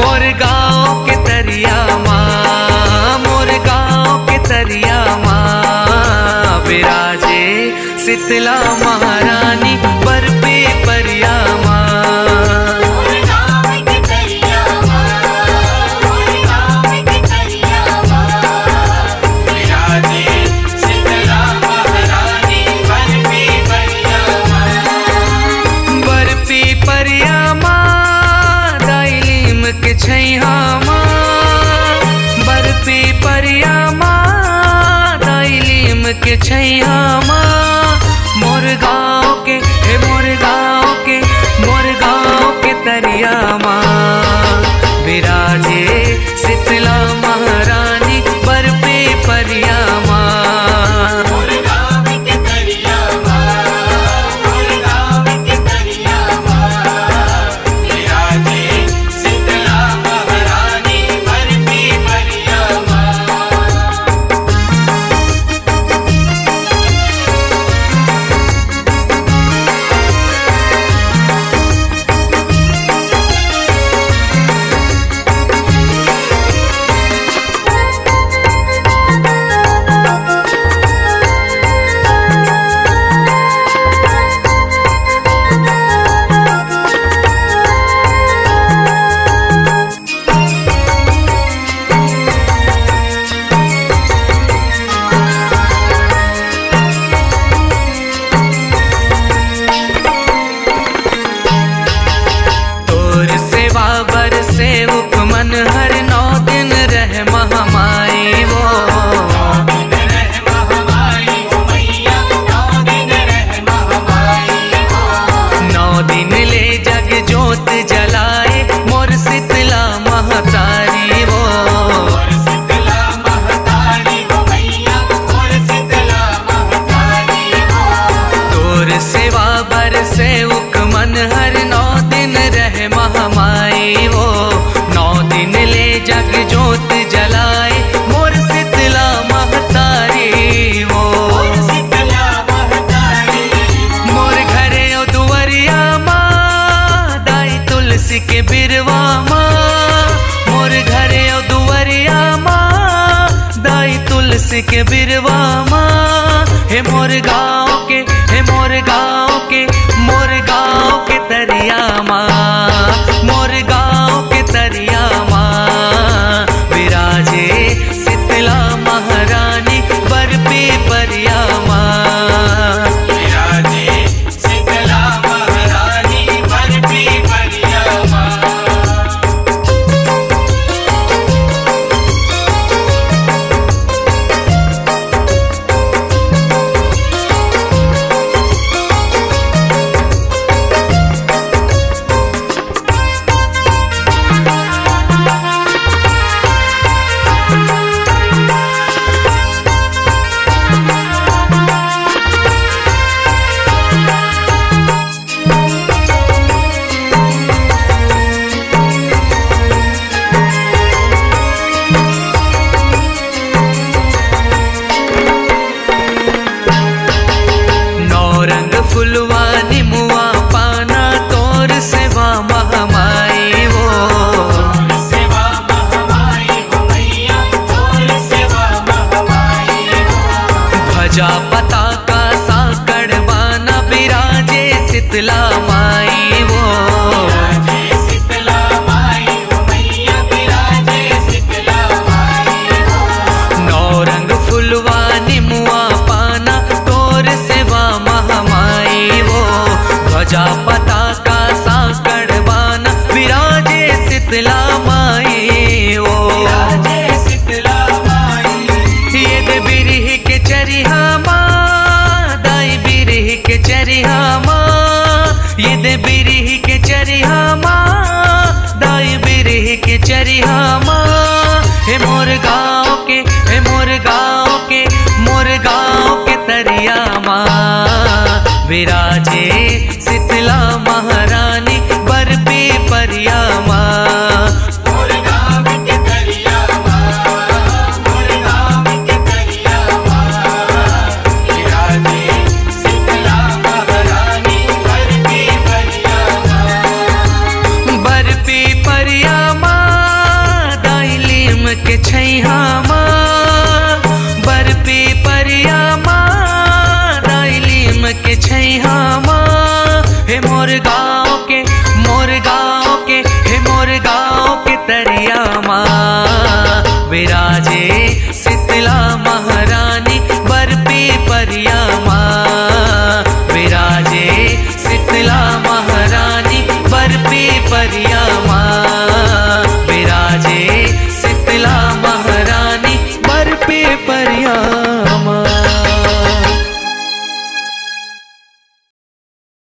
मोर गाँव के तरिया माँ, मोर गाँव के तरिया माँ, विराजे शीतला महारानी बर पे परिया माँ। छैया माँ बर पे परिया माँ, दाइलीम के छैया माँ, मोर गाँव के हे मोर गाँव के, मोर गाँव के तरिया माँ, विराजे शीतला महारानी बर पे परिया माँ। हर 9 दिन रह महामाई वो, 9 दिन ले जग जोत जलाए मोर शीतला महतारी वो, तोर सेवा बर से उक मन हर 9 दिन रह महामाई वो, 9 दिन ले जग जोत जलाए मोर शीतला महतारी वो, मोर घरे ओ दुवरिया माँ, दाई तुलसी के बिरवा माँ, मोर घरे ओ दुवरिया माँ, दाई तुलसी के बिरवा माँ, हे मोर गाँव के, हे मोर गाँव के, मोर गाँव के तरिया माँ, मोर गाँव के तरिया माँ, विराजे शीतला महारानी बर पे परिया माँ, विराजे शीतला महारानी बर पे परिया माँ। तरिया माँ। विराजे शीतला महारानी बरपी परिया माँ। विराजे शीतला महारानी बरपी परिया